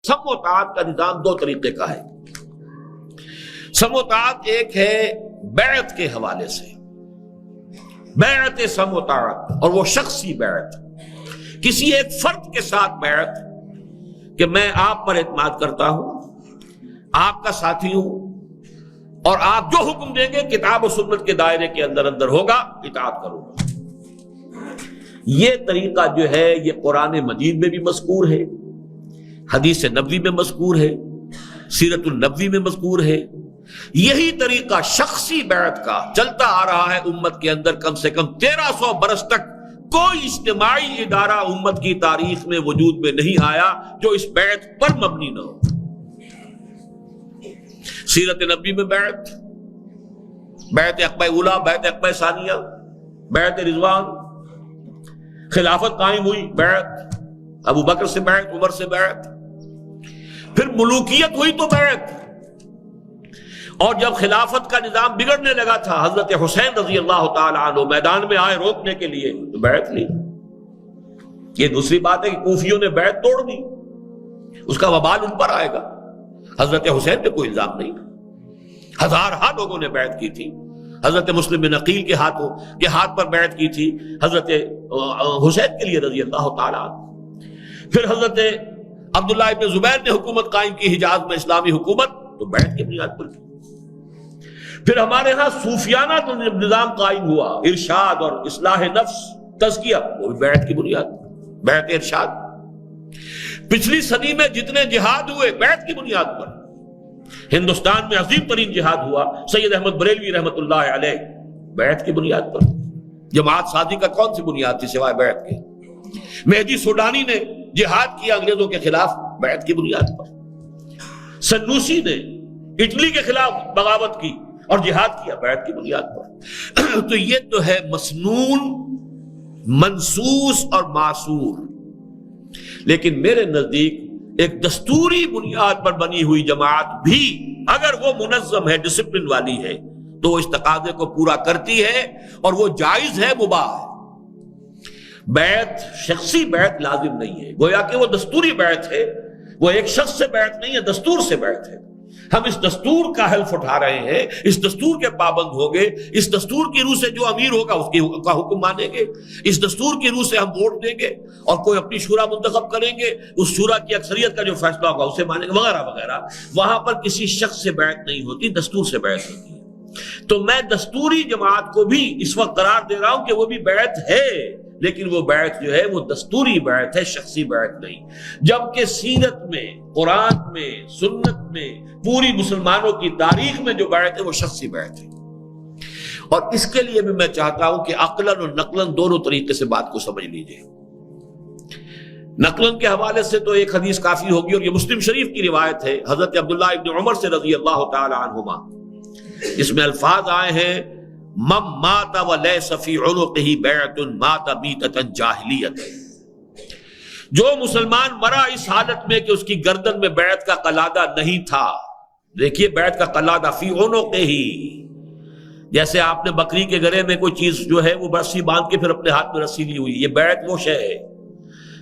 سم و طاعت کا نظام دو طریقے کا ہے۔ سم و طاعت ایک ہے بیعت کے حوالے سے، بیعت سم و طاعت، اور وہ شخصی بیعت، کسی ایک فرد کے ساتھ بیعت کہ میں آپ پر اعتماد کرتا ہوں، آپ کا ساتھی ہوں، اور آپ جو حکم دیں گے کتاب و سنت کے دائرے کے اندر اندر ہوگا، اطاعت کروں گا۔ یہ طریقہ جو ہے یہ قرآن مجید میں بھی مذکور ہے، حدیث نبوی میں مذکور ہے، سیرت النبوی میں مذکور ہے۔ یہی طریقہ شخصی بیعت کا چلتا آ رہا ہے امت کے اندر، کم سے کم 1300 برس تک کوئی اجتماعی ادارہ امت کی تاریخ میں وجود میں نہیں آیا جو اس بیعت پر مبنی نہ ہو۔ سیرت نبوی میں بیعت، بیعت عقبہ اولیٰ، بیعت عقبہ ثانیہ، بیعت رضوان، خلافت قائم ہوئی، بیعت ابو بکر سے بیعت، عمر سے بیعت، پھر ملوکیت ہوئی تو بیعت، اور جب خلافت کا نظام بگڑنے لگا تھا حضرت حسین رضی اللہ تعالی عنہ میدان میں آئے روکنے کے لیے تو بیعت لی۔ یہ دوسری بات ہے کہ کوفیوں نے بیعت توڑ دی، اس کا وبال ان پر آئے گا۔ حضرت حسین پہ کوئی الزام نہیں، ہزارہا لوگوں نے بیعت کی تھی۔ حضرت مسلم بن عقیل کے ہاتھ پر بیعت کی تھی حضرت حسین کے لیے رضی اللہ تعالی عنہ۔ پھر حضرت عبداللہ ابن زبیر نے حکومت قائم کی حجاز میں، اسلامی حکومت، تو بیعت کی بنیاد پر کی۔ پھر ہمارے ہاں صوفیانہ نظام قائم ہوا، ارشاد اور اصلاح نفس، تزکیہ، وہ بھی بیعت کی بنیاد، بیعت ارشاد۔ پچھلی صدی میں جتنے جہاد ہوئے بیعت کی بنیاد پر۔ ہندوستان میں عظیم ترین جہاد ہوا سید احمد بریلوی رحمۃ اللہ علیہ، بیعت کی بنیاد پر۔ جماعت سازی کا کون سی بنیاد تھی سوائے بیعت کے؟ مہدی سوڈانی نے جہاد کیا انگریزوں کے خلاف، بیعت کی بنیاد پر۔ سنوسی نے اٹلی کے خلاف بغاوت کی اور جہاد کیا، بیعت کی بنیاد پر۔ تو یہ تو ہے مسنون، منصوص اور معصور۔ لیکن میرے نزدیک ایک دستوری بنیاد پر بنی ہوئی جماعت بھی اگر وہ منظم ہے، ڈسپلن والی ہے، تو وہ اس تقاضے کو پورا کرتی ہے اور وہ جائز ہے، مباح ہے۔ بیعت، شخصی بیعت لازم نہیں ہے، گویا کہ وہ دستوری بیعت ہے، وہ ایک شخص سے بیعت نہیں ہے، دستور سے بیعت ہے۔ ہم اس دستور کا حلف اٹھا رہے ہیں، اس دستور کے پابند ہوں گے، اس دستور کی روح سے جو امیر ہوگا اس کا حکم مانیں گے، اس دستور کی روح سے ہم ووٹ دیں گے، اور کوئی اپنی شورا منتخب کریں گے، اس شورا کی اکثریت کا جو فیصلہ ہوگا اسے مانیں گے، وغیرہ وغیرہ۔ وہاں پر کسی شخص سے بیعت نہیں ہوتی، دستور سے بیعت ہوتی ہے۔ تو میں دستوری جماعت کو بھی اس وقت قرار دے رہا ہوں کہ وہ بھی بیعت ہے، لیکن وہ بیعت جو ہے وہ دستوری بیعت ہے، شخصی بیعت نہیں۔ جبکہ سیرت میں، قرآن میں، سنت میں، پوری مسلمانوں کی تاریخ میں جو بیعت ہے وہ شخصی بیعت ہے۔ اور اس کے لیے بھی میں چاہتا ہوں کہ عقلاً اور نقلاً دونوں طریقے سے بات کو سمجھ لیجئے۔ نقلاً کے حوالے سے تو ایک حدیث کافی ہوگی، اور یہ مسلم شریف کی روایت ہے حضرت عبداللہ ابن عمر سے رضی اللہ تعالی عنہما، جس میں الفاظ آئے ہیں من مات ولیس فی عنقہ بیعۃ مات میتۃ جاہلیۃ۔ جو مسلمان مرا اس حالت میں کہ اس کی گردن میں بیعت کا قلادہ نہیں تھا، دیکھیے بیعت کا قلادہ فی عنقہ، جیسے آپ نے بکری کے گلے میں کوئی چیز جو ہے وہ رسی باندھ کے پھر اپنے ہاتھ میں رسی لی ہوئی، یہ بیعت وہ شے ہے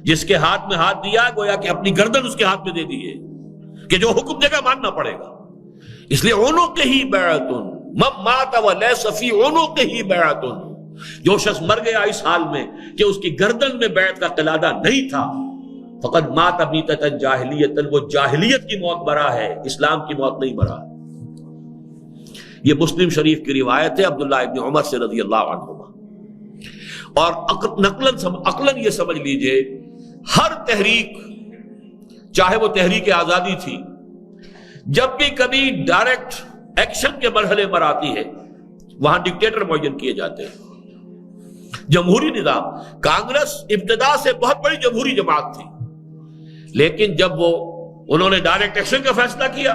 جس کے ہاتھ میں ہاتھ دیا گویا کہ اپنی گردن اس کے ہاتھ میں دے دی ہے کہ جو حکم دے گا ماننا پڑے گا۔ اس لیے عنقہ بیعۃ من مات ولیس فی عنقہ بیعۃ، جو شخص مر گیا اس حال میں کہ اس کی گردن میں بیعت کا قلادہ نہیں تھا، فقد مات میتۃ جاہلیۃ، وہ جاہلیت کی موت مرا ہے، اسلام کی موت نہیں مرا۔ یہ مسلم شریف کی روایت ہے عبداللہ ابن عمر سے رضی اللہ عنہما۔ اور عقلاً یہ سمجھ لیجئے، ہر تحریک، چاہے وہ تحریک آزادی تھی، جب بھی کبھی ڈائریکٹ ایکشن کے مرحلے پر آتی ہے وہاں ڈکٹیٹر معین کیے جاتے ہیں۔ جمہوری نظام، کانگریس ابتدا سے بہت بڑی جمہوری جماعت تھی، لیکن جب انہوں نے ڈائریکٹ ایکشن کا فیصلہ کیا،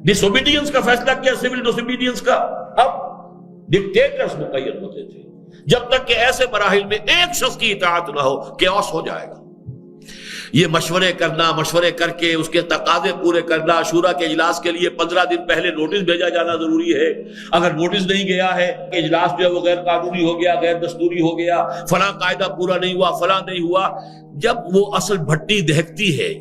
ڈس اوبیڈینس کا فیصلہ کیا، سول ڈس اوبیڈینس کا، اب ڈکٹیٹرز مقید ہوتے تھے، جب تک کہ ایسے مراحل میں ایک شخص کی اطاعت نہ ہو کیوس ہو جائے گا۔ یہ مشورے کرنا، مشورے کر کے اس کے تقاضے پورے کرنا، شورا کے اجلاس کے لیے 15 دن پہلے نوٹس بھیجا جانا ضروری ہے. اگر نوٹس نہیں گیا ہے کہ اجلاس جو ہے وہ غیر قانونی ہو گیا، غیر دستوری ہو گیا، فلاں قاعدہ پورا نہیں ہوا، فلاں نہیں ہوا، جب وہ اصل بھٹی دہکتی ہے،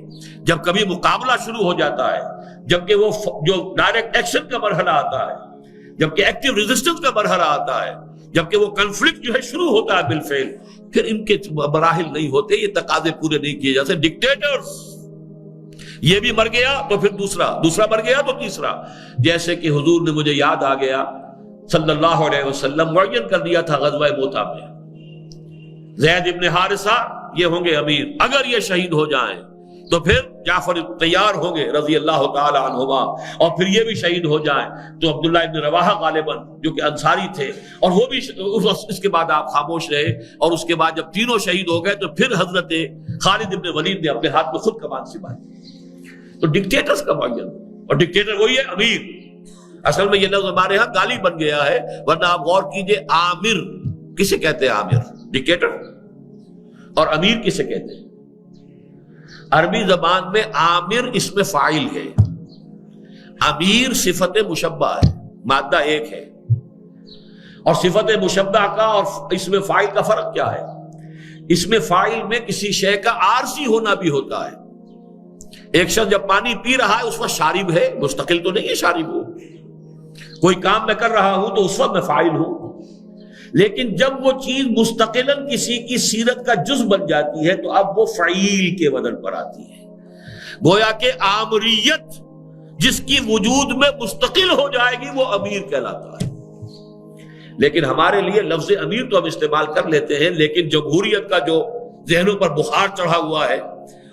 جب کبھی مقابلہ شروع ہو جاتا ہے، جبکہ وہ جو ڈائریکٹ ایکشن کا مرحلہ آتا ہے، جبکہ ایکٹیو ریزسٹنس کا مرحلہ آتا ہے، جبکہ وہ کنفلکٹ جو ہے شروع ہوتا ہے بالفعل، پھر ان کے مراحل نہیں ہوتے، یہ تقاضے پورے نہیں کیے جاتے. ڈکٹیٹرز، یہ بھی مر گیا تو پھر دوسرا مر گیا تو تیسرا. جیسے کہ حضور نے، مجھے یاد آ گیا، صلی اللہ علیہ وسلم معین کر دیا تھا غزوہ موتا میں، زید ابن حارثہ یہ ہوں گے امیر، اگر یہ شہید ہو جائیں تو پھر جعفر تیار ہوں گے رضی اللہ تعالی عنہما، اور پھر یہ بھی شہید ہو جائیں تو عبداللہ ابن رواحہ غالباً جو کہ انصاری تھے، اور وہ بھی اس کے بعد آپ خاموش رہے. اور اس کے بعد جب تینوں شہید ہو گئے تو پھر حضرت خالد ابن ولید نے اپنے ہاتھ میں خود کمان سنبھالی. تو ڈکٹیٹرز کا معین، اور ڈکٹیٹر وہی ہے امیر. اصل میں یہ لفظ ہمارے ہاں گالی بن گیا ہے، ورنہ آپ غور کیجئے، عامر کسے کہتے ہیں؟ عامر ڈکٹیٹر. اور امیر کسے کہتے ہیں؟ عربی زبان میں عامر اسم فاعل ہے، امیر صفت مشبہ ہے، مادہ ایک ہے. اور صفت مشبہ کا اور اسم فاعل کا فرق کیا ہے؟ اسم فاعل میں کسی شے کا عارضی ہونا بھی ہوتا ہے. ایک شخص جب پانی پی رہا ہے اس وقت شارب ہے، مستقل تو نہیں ہے شارب ہو. کوئی کام میں کر رہا ہوں تو اس وقت میں فاعل ہوں. لیکن جب وہ چیز مستقلاً کسی کی سیرت کا جز بن جاتی ہے تو اب وہ فعیل کے وزن پر آتی ہے. گویا کہ آمریت جس کی وجود میں مستقل ہو جائے گی وہ امیر کہلاتا ہے. لیکن ہمارے لیے لفظ امیر تو ہم استعمال کر لیتے ہیں، لیکن جمہوریت کا جو ذہنوں پر بخار چڑھا ہوا ہے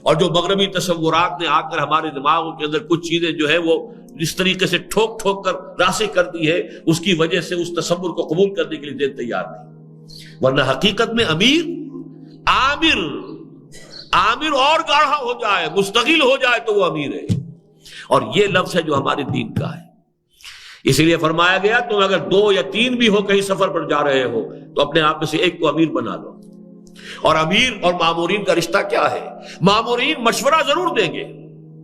اور جو مغربی تصورات نے آ کر ہمارے دماغوں کے اندر کچھ چیزیں جو ہے وہ اس طریقے سے ٹھوک ٹھوک کر راسخ کر دی ہے، اس کی وجہ سے اس تصور کو قبول کرنے کے لیے دین تیار نہیں. ورنہ حقیقت میں امیر، عامر اور گاڑھا ہو جائے، مستقل ہو جائے تو وہ امیر ہے. اور یہ لفظ ہے جو ہمارے دین کا ہے. اسی لیے فرمایا گیا تم اگر 2 یا 3 بھی ہو کہیں سفر پر جا رہے ہو تو اپنے آپ میں سے ایک کو امیر بنا لو. اور امیر اور مامورین کا رشتہ کیا ہے؟ مامورین مشورہ ضرور دیں گے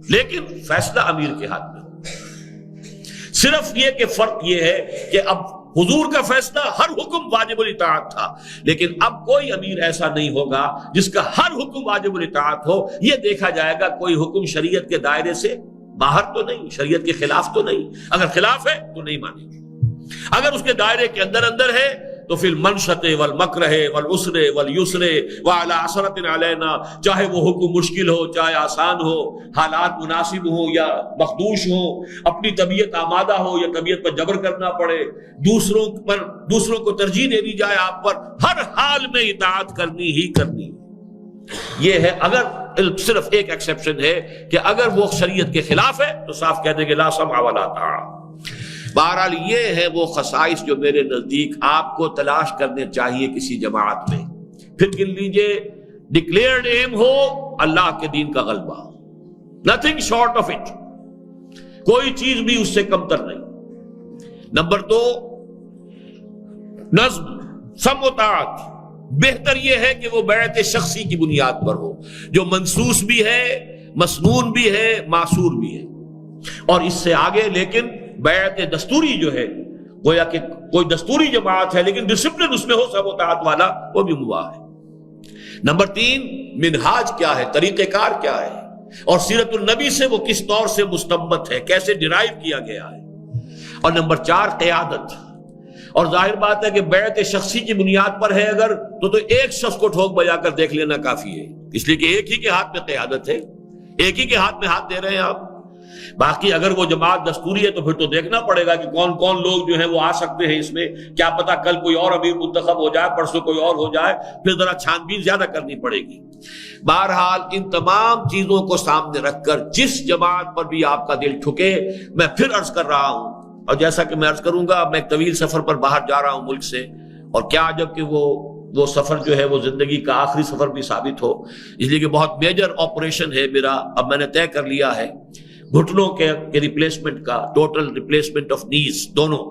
لیکن فیصلہ امیر کے ہاتھ میں. صرف یہ کہ فرق یہ ہے کہ اب حضور کا فیصلہ ہر حکم واجب الاطاعت تھا، لیکن اب کوئی امیر ایسا نہیں ہوگا جس کا ہر حکم واجب الاطاعت ہو. یہ دیکھا جائے گا کوئی حکم شریعت کے دائرے سے باہر تو نہیں، شریعت کے خلاف تو نہیں. اگر خلاف ہے تو نہیں مانے گی، اگر اس کے دائرے کے اندر ہے تو پھر منشط والمکرہ والعسر والیسر وعلی عسرۃ علینا، چاہے وہ حکم مشکل ہو چاہے آسان ہو، حالات مناسب ہو یا مخدوش ہو، اپنی طبیعت آمادہ ہو یا طبیعت پر جبر کرنا پڑے، دوسروں کو ترجیح دے دی جائے، آپ پر ہر حال میں اطاعت کرنی ہی کرنی. یہ ہے. اگر صرف ایک ایکسیپشن ہے کہ اگر وہ شریعت کے خلاف ہے تو صاف کہہ دیں گے لا سمع ولا طاعہ. بہرحال یہ ہے وہ خصائص جو میرے نزدیک آپ کو تلاش کرنے چاہیے کسی جماعت میں. پھر گن لیجئے ڈکلیئرڈ ایم ہو اللہ کے دین کا غلبہ، نتھنگ شارٹ آف اٹ، کوئی چیز بھی اس سے کمتر نہیں. نمبر 2 نظم، سمع و طاعت. بہتر یہ ہے کہ وہ بیعت شخصی کی بنیاد پر ہو جو منسوس بھی ہے، مسنون بھی ہے، معصور بھی ہے. اور اس سے آگے لیکن بیعت دستوری جو ہے، گویا کہ کوئی دستوری جماعت ہے لیکن ڈسپلن اس میں ہو سب و طاعت والا، وہ بھی مباح ہے. نمبر 3 منہاج کیا ہے، طریقہ کار کیا ہے، اور سیرت النبی سے وہ کس طور سے مستنبط ہے، کیسے ڈرائیو کیا گیا ہے. اور نمبر 4 قیادت. اور ظاہر بات ہے کہ بیعت شخصی کی بنیاد پر ہے اگر تو ایک شخص کو ٹھوک بجا کر دیکھ لینا کافی ہے، اس لیے کہ ایک ہی کے ہاتھ میں قیادت ہے، ایک ہی کے ہاتھ میں ہاتھ دے رہے ہیں آپ. باقی اگر وہ جماعت دستوری ہے تو پھر تو دیکھنا پڑے گا کہ کون کون لوگ جو ہیں وہ آ سکتے ہیں اس میں. کیا پتا کل کوئی اور امیر منتخب ہو جائے، پرسوں کوئی اور ہو جائے، پھر ذرا چھان بین زیادہ کرنی پڑے گی. بہرحال ان تمام چیزوں کو سامنے رکھ کر جس جماعت پر بھی آپ کا دل ٹھکے، میں پھر عرض کر رہا ہوں، اور جیسا کہ میں عرض کروں گا، میں ایک طویل سفر پر باہر جا رہا ہوں ملک سے، اور کیا عجب کہ وہ سفر جو ہے وہ زندگی کا آخری سفر بھی ثابت ہو، اس لیے کہ بہت میجر آپریشن ہے میرا. اب میں نے طے کر لیا ہے گھٹنوں کے ریپلیسمنٹ کا، ٹوٹل ریپلیسمنٹ آف نیز دونوں.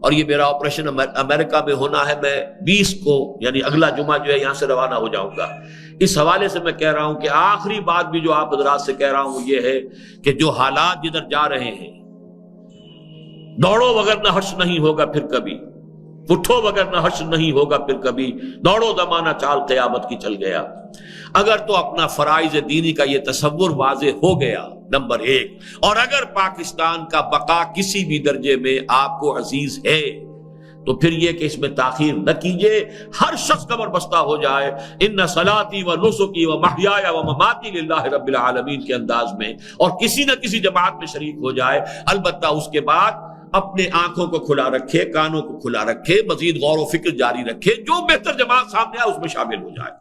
اور یہ میرا آپریشن امریکہ میں ہونا ہے، میں 20 کو یعنی اگلا جمعہ جو ہے یہاں سے روانہ ہو جاؤں گا۔ اس حوالے سے میں کہہ رہا ہوں کہ آخری بات بھی جو آپ حضرات سے کہہ رہا ہوں یہ ہے کہ جو حالات جدھر جا رہے ہیں، دوڑو وگر نہ حشر نہیں ہوگا پھر کبھی، اٹھو وگر نہ حشر نہیں ہوگا پھر کبھی، دوڑو زمانہ چال قیامت کی چل گیا۔ اگر تو اپنا فرائض دینی کا یہ تصور واضح ہو گیا نمبر 1، اور اگر پاکستان کا بقا کسی بھی درجے میں آپ کو عزیز ہے تو پھر یہ کہ اس میں تاخیر نہ کیجئے، ہر شخص کمر بستہ ہو جائے ان صلاتی و نسکی و محیای و مماتی للہ رب العالمین کے انداز میں، اور کسی نہ کسی جماعت میں شریک ہو جائے۔ البتہ اس کے بعد اپنے آنکھوں کو کھلا رکھے، کانوں کو کھلا رکھے، مزید غور و فکر جاری رکھے، جو بہتر جماعت سامنے آئے اس میں شامل ہو جائے۔